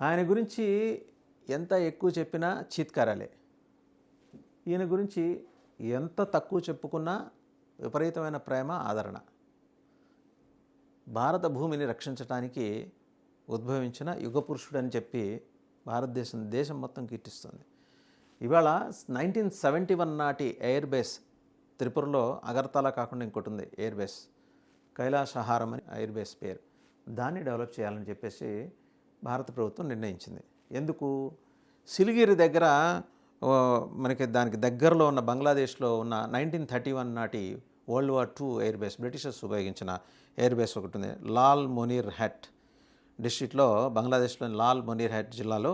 ఆయన గురించి ఎంత ఎక్కువ చెప్పినా చీత్కారాలే. ఈయన గురించి ఎంత తక్కువ చెప్పుకున్నా విపరీతమైన ప్రేమ, ఆదరణ. భారత భూమిని రక్షించడానికి ఉద్భవించిన యుగ పురుషుడని చెప్పి దేశం మొత్తం కీర్తిస్తుంది. ఇవాళ 1971 నాటి ఎయిర్ బేస్ త్రిపురలో అగర్తలా కాకుండా ఇంకోటి ఉంది ఎయిర్ బేస్, కైలాసహారం అని ఎయిర్ బేస్ పేరు. దాన్ని డెవలప్ చేయాలని చెప్పేసి భారత ప్రభుత్వం నిర్ణయించింది. ఎందుకు? సిలిగిరి దగ్గర మనకి దానికి దగ్గరలో ఉన్న బంగ్లాదేశ్లో ఉన్న 1931 నాటి world war II air base, Britishers ఉపయోగించిన ఎయిర్ బేస్ ఒకటి ఉంది. లాల్ మొనీర్ హట్ డిస్ట్రిక్ట్లో, బంగ్లాదేశ్లోని లాల్ మొనీర్ హట్ జిల్లాలో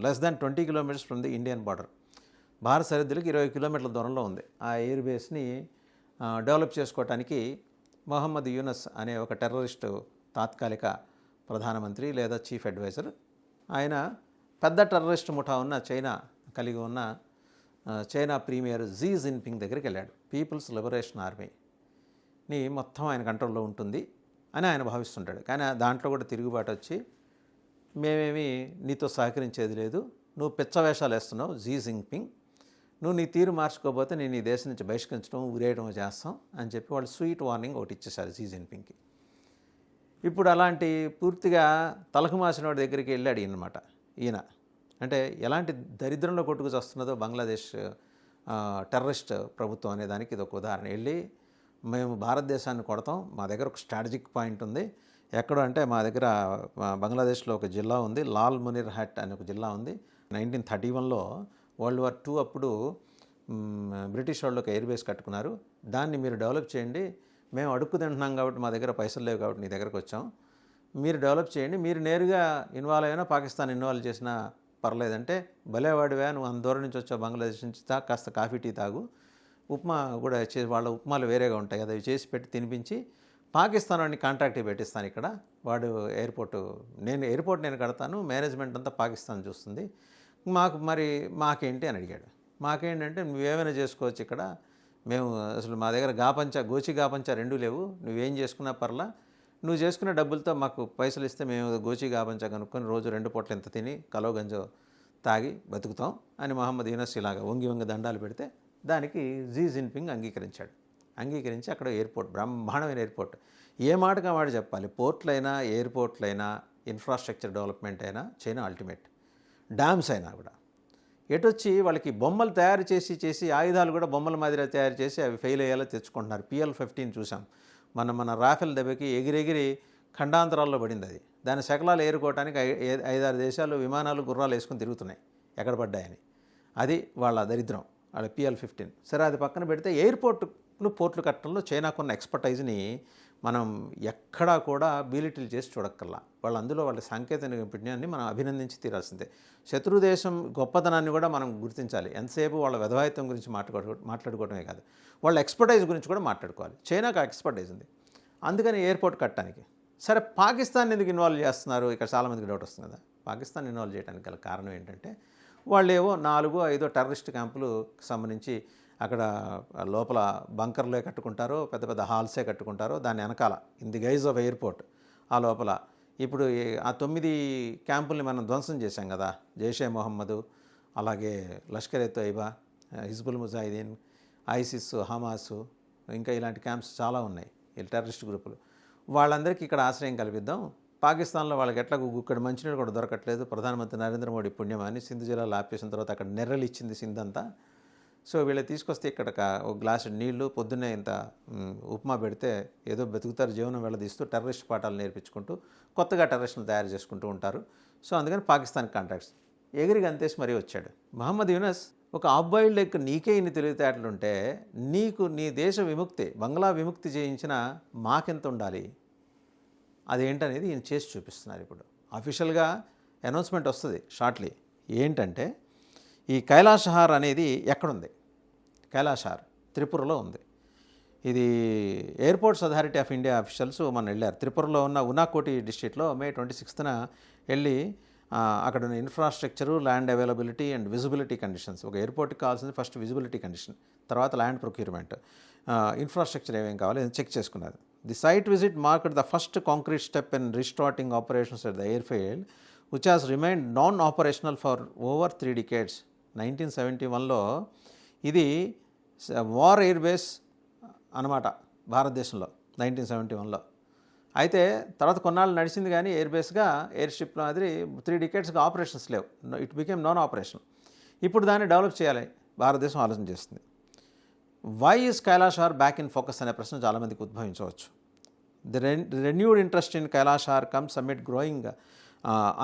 less than 20 kilometres from the Indian border, భారత సరిహద్దులకు 20 కిలోమీటర్ల దూరంలో ఉంది. ఆ ఎయిర్ బేస్ని డెవలప్ చేసుకోవటానికి మొహమ్మద్ యూనస్ అనే ఒక టెర్రరిస్టు తాత్కాలిక ప్రధానమంత్రి లేదా చీఫ్ అడ్వైజర్, ఆయన పెద్ద టెర్రరిస్ట్ ముఠా ఉన్న చైనా కలిగి ఉన్న చైనా ప్రీమియర్ జీ జిన్పింగ్ దగ్గరికి వెళ్ళాడు. పీపుల్స్ లిబరేషన్ ఆర్మీని మొత్తం ఆయన కంట్రోల్లో ఉంటుంది అని ఆయన భావిస్తుంటాడు. కానీ దాంట్లో కూడా తిరుగుబాటు వచ్చి, మేమేమి నీతో సహకరించేది లేదు, నువ్వు పిచ్చవేషాలు వేస్తున్నావు జీ జిన్పింగ్, నువ్వు నీ తీరు మార్చుకోకపోతే నేను ఈ దేశం నుంచి బహిష్కరించడం, ఉరేయడం చేస్తాం అని చెప్పి వాళ్ళు స్వీట్ వార్నింగ్ ఒకటి ఇచ్చేశారు జీ జిన్పింగ్కి. ఇప్పుడు అలాంటి పూర్తిగా తలకు మాసిన వాడి దగ్గరికి వెళ్ళాడు ఈయనమాట. ఈయన అంటే ఎలాంటి దరిద్రంలో కొట్టుకు వస్తున్నదో బంగ్లాదేశ్ టెర్రరిస్ట్ ప్రభుత్వం అనే దానికి ఇది ఒక ఉదాహరణ. వెళ్ళి మేము భారతదేశాన్ని కొడతాం, మా దగ్గర ఒక స్ట్రాటజిక్ పాయింట్ ఉంది. ఎక్కడ అంటే మా దగ్గర బంగ్లాదేశ్లో ఒక జిల్లా ఉంది, లాల్ మొనీర్ హట్ అనే ఒక జిల్లా ఉంది. 1931లో వరల్డ్ వార్ II అప్పుడు బ్రిటిష్ వాళ్ళు ఒక ఎయిర్ బేస్ కట్టుకున్నారు. దాన్ని మీరు డెవలప్ చేయండి, మేము అడుక్కు తింటున్నాం కాబట్టి మా దగ్గర పైసలు లేవు కాబట్టి నీ దగ్గరకు వచ్చాం, మీరు డెవలప్ చేయండి, మీరు నేరుగా ఇన్వాల్వ్ అయినా పాకిస్తాన్ ఇన్వాల్వ్ చేసినా పర్లేదంటే, భలేవాడివా నువ్వు అంత దూరం నుంచి వచ్చావు బంగ్లాదేశ్ నుంచి, కాస్త కాఫీ టీ తాగు, ఉప్మా కూడా చేసి, వాళ్ళ ఉప్మాలు వేరేగా ఉంటాయి కదా, అవి చేసి పెట్టి తినిపించి పాకిస్తాన్ వాడిని కాంట్రాక్ట్ పెట్టిస్తాను ఇక్కడ, వాడు ఎయిర్పోర్ట్ నేను కడతాను, మేనేజ్మెంట్ అంతా పాకిస్తాన్ చూస్తుంది, మాకేంటి అని అడిగాడు. మాకేంటంటే నువ్వేమైనా చేసుకోవచ్చు ఇక్కడ, మేము అసలు మా దగ్గర గోచి గాపంచా రెండూ లేవు, నువ్వేం చేసుకున్నా పర్లా, నువ్వు చేసుకున్న డబ్బులతో మాకు పైసలు ఇస్తే మేము గోచి గాపంచా కనుక్కొని రోజు 2 పూటలు ఎంత తిని కలో గంజో తాగి బతుకుతాం అని మొహమ్మద్ యూనస్ ఇలాగా వంగి దండాలు పెడితే దానికి జీ జిన్పింగ్ అంగీకరించి అక్కడ ఎయిర్పోర్ట్, బ్రహ్మాండమైన ఎయిర్పోర్ట్, ఏ మాటగా మాట చెప్పాలి, పోర్ట్లైనా ఎయిర్పోర్ట్లైనా ఇన్ఫ్రాస్ట్రక్చర్ డెవలప్మెంట్ అయినా చైనా అల్టిమేట్, డ్యామ్స్ అయినా కూడా. ఎటొచ్చి వాళ్ళకి బొమ్మలు తయారు చేసి ఆయుధాలు కూడా బొమ్మల మాదిరి తయారు చేసి అవి ఫెయిల్ అయ్యేలా తెచ్చుకుంటున్నారు. PL-15 చూసాం, మన రాఫెల్ దెబ్బకి ఎగిరెగిరి ఖండాంతరాల్లో పడింది. అది దాని శకలాలు ఏరుకోవడానికి 5-6 దేశాలు విమానాలు గుర్రాలు వేసుకుని తిరుగుతున్నాయి ఎక్కడ పడ్డాయని. అది వాళ్ళ దరిద్రం, వాళ్ళ PL-15. సరే, అది పక్కన పెడితే పోర్ట్లు కట్టడంలో చైనాకున్న ఎక్స్పర్టైజ్ని మనం ఎక్కడా కూడా బీలిటిల్ చేసి చూడక్కర్లా. అందులో వాళ్ళ సాంకేతిక నైపుణ్యాన్ని మనం అభినందించి తీరాల్సిందే. శత్రు దేశం గొప్పతనాన్ని కూడా మనం గుర్తించాలి. ఎంతసేపు వాళ్ళ వెధవాయిత్వం గురించి మాట్లాడుకోవడమే కాదు, వాళ్ళ ఎక్స్పర్టైజ్ గురించి కూడా మాట్లాడుకోవాలి. చైనాకు ఆ ఎక్స్పర్టైజ్ ఉంది, అందుకని ఎయిర్పోర్ట్ కట్టడానికి. సరే, పాకిస్తాన్ ఎందుకు ఇన్వాల్వ్ చేస్తున్నారు? ఇక్కడ చాలామందికి డౌట్ వస్తుంది కదా. పాకిస్తాన్ ఇన్వాల్వ్ చేయడానికి గల కారణం ఏంటంటే, వాళ్ళేవో 4-5 టెర్రరిస్ట్ క్యాంపులకు సంబంధించి అక్కడ లోపల బంకర్లే కట్టుకుంటారో, పెద్ద పెద్ద హాల్సే కట్టుకుంటారో, దాని వెనకాల in the guys of airport ఆ లోపల ఇప్పుడు ఆ 9 క్యాంపుల్ని మనం ధ్వంసం చేశాం కదా, జైషే మొహమ్మద్, అలాగే లష్కర్ ఎ తోయిబా, హిజ్బుల్ ముజాహిదీన్, ఐసిస్, హమాస్, ఇంకా ఇలాంటి క్యాంప్స్ చాలా ఉన్నాయి, ఈ టెర్రరిస్ట్ గ్రూపులు. వాళ్ళందరికీ ఇక్కడ ఆశ్రయం కల్పిద్దాం. పాకిస్తాన్లో వాళ్ళకి ఎట్లా ఇక్కడ మంచినీళ్ళు కూడా దొరకట్లేదు, ప్రధానమంత్రి నరేంద్ర మోడీ పుణ్యమాని సింధు జిల్లాలో ఆపేసిన తర్వాత అక్కడ నెర్రలు ఇచ్చింది సింధు అంతా. సో వీళ్ళు తీసుకొస్తే ఇక్కడ ఒక గ్లాసు నీళ్లు, పొద్దున్నే ఇంత ఉప్మా పెడితే ఏదో బతుకుతారు, జీవనం వెళ్ళదీస్తూ టెర్రరిస్ట్ పాఠాలు నేర్పించుకుంటూ కొత్తగా టెర్రరిస్టులు తయారు చేసుకుంటూ ఉంటారు. సో అందుకని పాకిస్తాన్ కాంట్రాక్ట్స్ ఎగిరికి అంతేసి మరీ వచ్చాడు మొహమ్మద్ యూనస్. ఒక ఆబ్బాయిల్ లెక్క నీకే ఇన్ని తెలివితేటలుంటే నీకు నీ దేశ విముక్తి, బంగ్లా విముక్తి చేయించిన మాకెంత ఉండాలి, అదేంటనేది ఈయన చేసి చూపిస్తున్నారు. ఇప్పుడు అఫీషియల్గా అనౌన్స్మెంట్ వస్తుంది షార్ట్లీ. ఏంటంటే, ఈ కైలాసహార్ అనేది ఎక్కడుంది? కైలాసహార్ త్రిపురలో ఉంది. ఇది airports authority of India officials మన వెళ్ళారు. త్రిపురలో ఉన్న ఉనాకోటి డిస్ట్రిక్ట్లో May 26న వెళ్ళి అక్కడ ఉన్న infrastructure, land availability and visibility conditions, ఒక ఎయిర్పోర్ట్కి కావాల్సింది ఫస్ట్ విజిబిలిటీ కండిషన్, తర్వాత ల్యాండ్ ప్రొక్యూర్మెంట్, ఇన్ఫ్రాస్ట్రక్చర్ ఏమేం కావాలి చెక్ చేసుకున్నారు. The site visit marked the first concrete step in restarting operations at the airfield which has remained non operational for over 3 decades. 1971లో ఇది war air base అనమాట భారతదేశంలో 1971లో. అయితే తర్వాత కొన్నాళ్ళు నడిచింది కానీ ఎయిర్ బేస్గా ఎయిర్ షిప్ మాదిరి 3 decadesగా ఆపరేషన్స్ లేవు. It became non operational. ఇప్పుడు దాన్ని డెవలప్ చేయాలి భారతదేశం ఆలోచన చేస్తుంది. Why is Kailash back in focus అనే ప్రశ్న చాలామందికి ఉద్భవించవచ్చు. The renewed interest in Kailash comes amid growing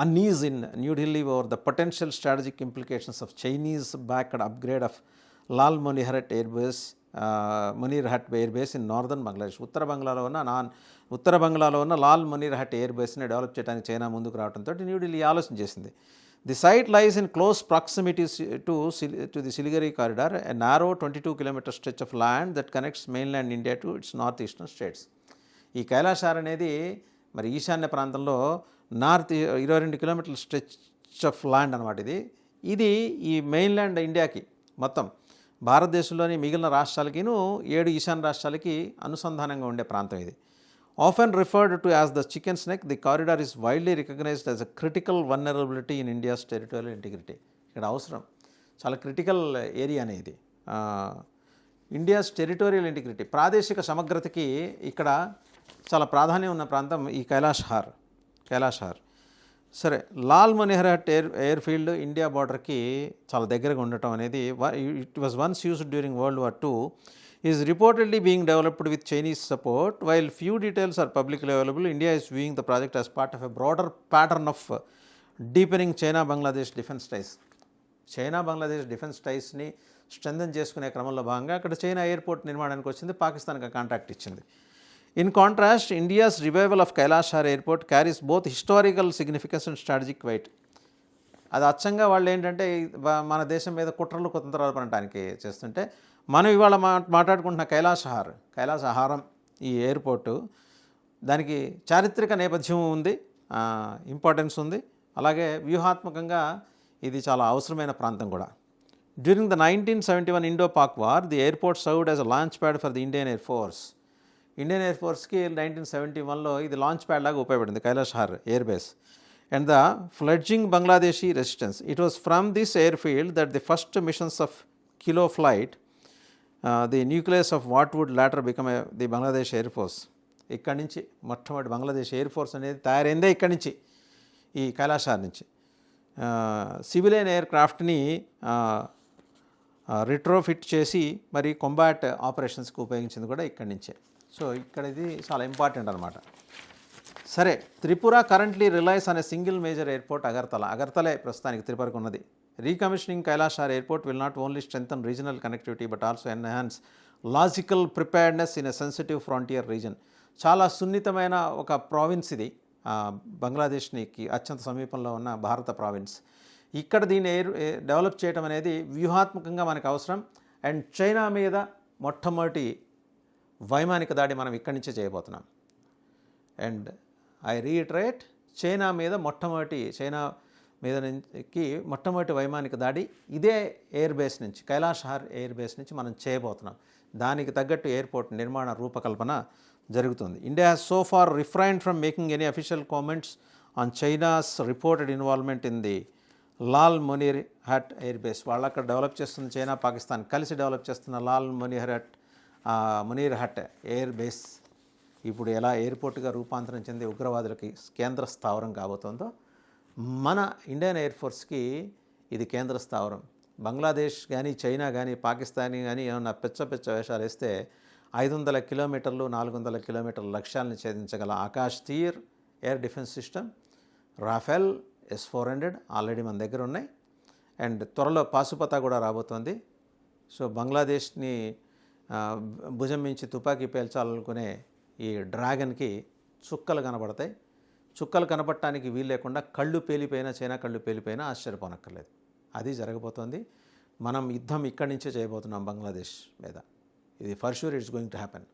unease in New Delhi over the potential strategic implications of Chinese-backed upgrade of Lal Monirhat Air Base, Air Base in northern Bangladesh. ఉత్తర బంగ్లాలో ఉన్న Lalmonirhat air బేస్ని develop చేయడానికి China ముందుకు రావడంతో న్యూఢిల్లీ ఆలోచన చేసింది. The site lies in close proximity to the Siliguri corridor, a narrow 22 kilometer stretch of land that connects mainland India to its north eastern states. ఈ కైలాష్ అనేది మరి ఈశాన్య ప్రాంతంలో north 22 kilometer stretch of land అనమాట. ఇది ఈ మెయిన్లాండ్ ఇండియాకి మొత్తం భారతదేశంలోని మిగిలిన రాష్ట్రాలకిను 7 ఈశాన్య రాష్ట్రాలకి అనుసంధానంగా ఉండే ప్రాంతం ఇది. Often referred to as the chicken snake, the corridor is widely recognised as a critical vulnerability in India's territorial integrity. ఇక్కడ అవసరం చాలా క్రిటికల్ ఏరియా అనేది. ఇండియాస్ టెరిటోరియల్ ఇంటిగ్రిటీ, ప్రాదేశిక సమగ్రతకి ఇక్కడ చాలా ప్రాధాన్యం ఉన్న ప్రాంతం ఈ కైలాష్ హార్. సరే, Lal Manohar air field India బార్డర్కి చాలా దగ్గరగా ఉండటం అనేది it was once used during World War II, is reportedly being developed with Chinese support. While few details are publicly available, India is viewing the project as part of a broader pattern of deepening China-Bangladesh defense ties. China-Bangladesh defense ties-ని strengthen చేసుకునే క్రమంలో భాగంగా అక్కడ China airport నిర్మాణానికి వచ్చింది, పాకిస్తాన్కి contract ఇచ్చింది. In contrast, India's revival of Kailash airport carries both historical significance and strategic weight. అది అచ్చంగా వాళ్ళు ఏంటంటే మన దేశం మీద కుట్రలు కుతంత్రాలు పడటానికి చేస్తుంటే, మనం ఇవాళ మాట్లాడుకుంటున్న కైలాస హారం ఈ ఎయిర్పోర్టు, దానికి చారిత్రక నేపథ్యం ఉంది, ఇంపార్టెన్స్ ఉంది. అలాగే వ్యూహాత్మకంగా ఇది చాలా అవసరమైన ప్రాంతం కూడా. During the 1971 Indo-Pak War, the airport served as a launch pad for the Indian Air Force. Indian Air ఫోర్స్కి 1971లో ఇది లాంచ్ ప్యాడ్ లాగా ఉపయోగపడింది Kailash air base. And the fledgling Bangladeshi resistance, it was from this airfield that the first missions of Kilo Flight, the nucleus of what would later become the Bangladesh Air Force. ఇక్కడి నుంచి మొట్టమొదటి Bangladesh Air force అనేది తయారైందే ఇక్కడి నుంచి, ఈ కైలాష్ నుంచి. Civilian air క్రాఫ్ట్ని రిట్రోఫిట్ చేసి మరి కాంబాట్ ఆపరేషన్స్కి ఉపయోగించింది కూడా ఇక్కడి నుంచే. సో ఇక్కడ ఇది చాలా ఇంపార్టెంట్ అనమాట. సరే, త్రిపుర కరెంట్లీ రిలైస్ అనే సింగిల్ మేజర్ ఎయిర్పోర్ట్ అగర్తలే ప్రస్తుతానికి త్రిపురకు ఉన్నది. Recommissioning Kailash airport will not only strengthen regional connectivity but also enhance logical preparedness in a sensitive frontier region. చాలా సున్నితమైన ఒక ప్రావిన్స్ ఇది, బంగ్లాదేశ్కి అత్యంత సమీపంలో ఉన్న భారత ప్రావిన్స్. ఇక్కడ దీన్ని డెవలప్ చేయడం అనేది వ్యూహాత్మకంగా మనకు అవసరం. అండ్ చైనా మీద మొట్టమొదటి వైమానిక దాడి మనం ఇక్కడి నుంచే చేయబోతున్నాం. అండ్ ఐ రీఇటరేట్, చైనా మొట్టమొదటి వైమానిక దాడి ఇదే ఎయిర్ బేస్ నుంచి, కైలాష్ ఎయిర్ బేస్ నుంచి మనం చేయబోతున్నాం. దానికి తగ్గట్టు ఎయిర్పోర్ట్ నిర్మాణ రూపకల్పన జరుగుతుంది. India has so far refrained from making any official comments on China's reported involvement in the Lalmonirhat air base. వాళ్ళు అక్కడ డెవలప్ చేస్తున్న, చైనా పాకిస్తాన్ కలిసి డెవలప్ చేస్తున్న లాల్ మునీర్హట్ ఎయిర్ బేస్ ఇప్పుడు ఎలా ఎయిర్పోర్ట్గా రూపాంతరం చెంది ఉగ్రవాదులకి కేంద్ర స్థావరం కాబోతుందో, మన ఇండియన్ ఎయిర్ ఫోర్స్కి ఇది కేంద్ర స్థావరం. బంగ్లాదేశ్ కానీ, చైనా కానీ, పాకిస్తాన్ కానీ ఏమన్నా పెచ్చ వేషాలు వేస్తే 500 kilometers 400 kilometers లక్ష్యాలను ఛేదించగల Akashteer air defence system, Rafale S-400 already మన దగ్గర ఉన్నాయి. అండ్ త్వరలో పాశుపత కూడా రాబోతోంది. సో బంగ్లాదేశ్ని భుజం మించి తుపాకీ పేల్చాలనుకునే ఈ డ్రాగన్కి చుక్కలు కనబడతాయి. చుక్కలు కనపడటానికి వీలు లేకుండా చైనా కళ్ళు పేలిపోయినా ఆశ్చర్యపోనక్కర్లేదు. అది జరగబోతోంది. మనం యుద్ధం ఇక్కడి నుంచే చేయబోతున్నాం బంగ్లాదేశ్ మీద. ఇది for sure it's going to happen.